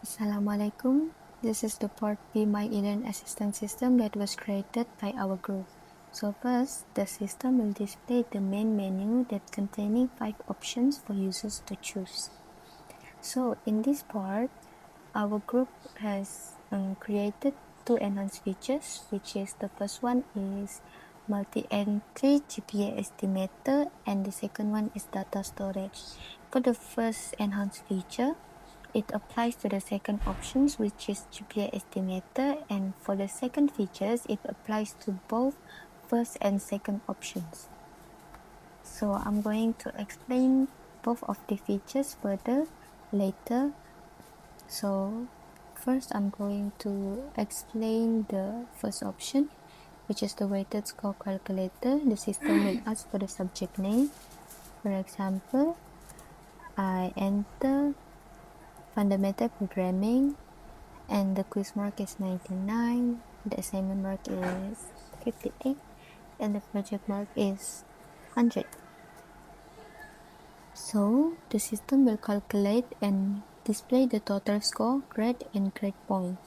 Assalamualaikum. This is the part B my ELearning assistant system that was created by our group. So first, the system will display the main menu that containing 5 options for users to choose. So in this part, our group has created 2 enhanced features, which is the first one is multi-entry GPA estimator and the second one is data storage. For the first enhanced feature, it applies to the second options, which is GPA estimator, and for the second features, it applies to both first and second options. So I'm going to explain both of the features further later. So first I'm going to explain the first option, which is the weighted score calculator. The system will ask for the subject name. For example, I enter fundamental programming and the quiz mark is 99, the assignment mark is 58, and the project mark is 100. So the system will calculate and display the total score, grade, and grade point.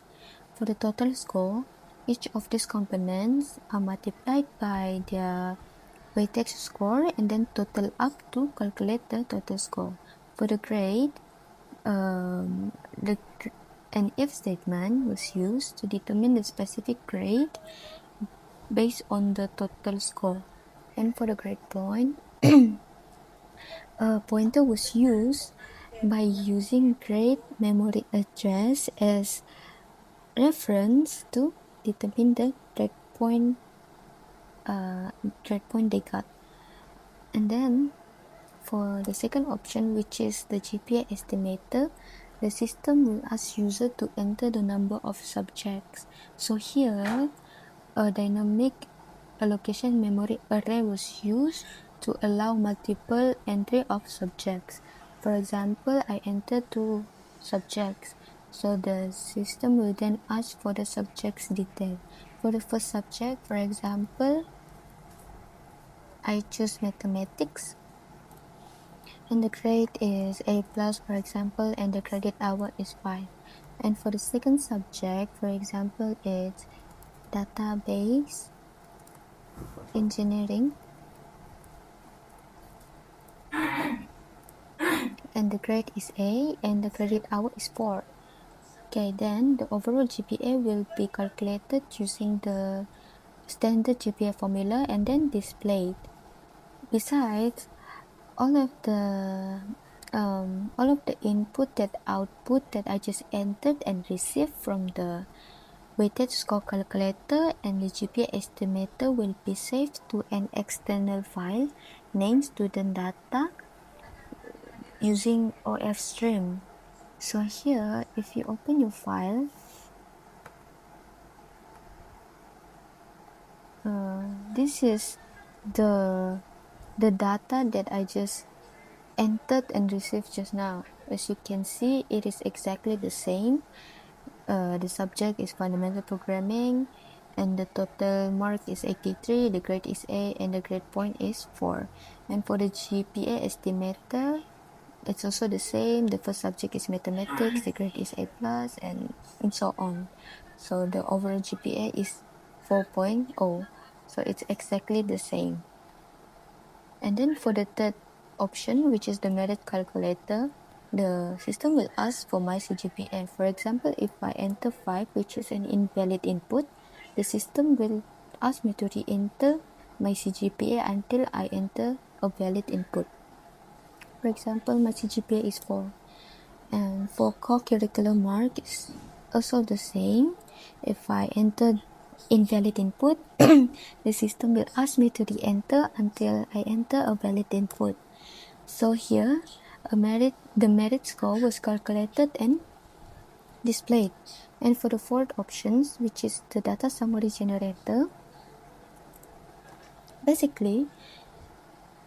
For the total score, each of these components are multiplied by their weighted score and then total up to calculate the total score. For the grade, an if statement was used to determine the specific grade based on the total score. And for the grade point, a pointer was used by using grade memory address as reference to determine the grade point they got. And then for the second option, which is the GPA estimator, the system will ask user to enter the number of subjects. So here, a dynamic allocation memory array was used to allow multiple entry of subjects. For example, I enter 2 subjects. So the system will then ask for the subject's detail. For the first subject, for example, I choose mathematics. And the grade is A+, for example, and the credit hour is 5. And for the second subject, for example, it's database engineering, and the grade is A, and the credit hour is 4. Okay, then the overall GPA will be calculated using the standard GPA formula and then displayed. Besides, all of the input that output that I just entered and received from the weighted score calculator and the GPA estimator will be saved to an external file named student data using OF stream. So here, if you open your file, this is the data that I just entered and received just now. As you can see, it is exactly the same. The subject is fundamental programming and the total mark is 83, the grade is A, and the grade point is 4. And for the GPA estimator, it's also the same. The first subject is mathematics, the grade is A+, and so on. So the overall GPA is 4.0. So it's exactly the same. And then for the third option, which is the merit calculator, the system will ask for my CGPA. For example, if I enter 5, which is an invalid input, the system will ask me to re-enter my CGPA until I enter a valid input. For example, my CGPA is 4. And for core curriculum mark, it's also the same. If I enter invalid input, the system will ask me to re-enter until I enter a valid input. So here, the merit score was calculated and displayed. And for the fourth options, which is the data summary generator, basically,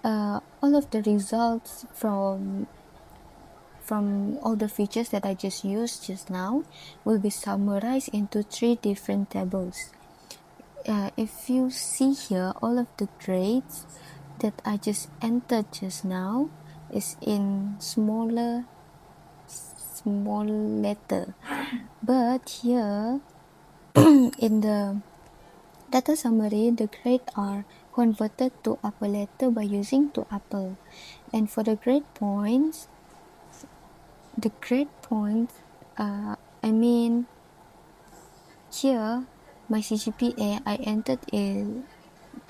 all of the results from all the features that I just used just now will be summarized into 3 different tables. If you see here, all of the grades that I just entered just now is in smaller small letter. But here in the data summary, the grades are converted to upper letter by using to upper. And for the grade points, I mean, here my CGPA I entered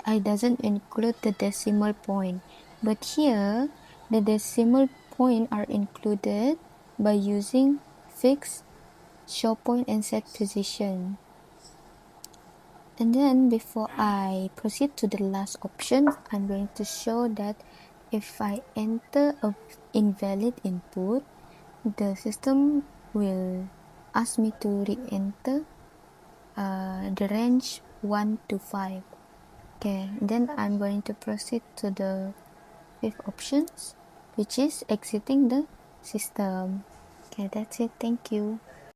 I doesn't include the decimal point, but here the decimal point are included by using fix, show point, and set position. And then before I proceed to the last option, I'm going to show that if I enter a invalid input, the system will ask me to re-enter the range 1 to 5. Okay, then I'm going to proceed to the fifth options, which is exiting the system. Okay, that's it. Thank you.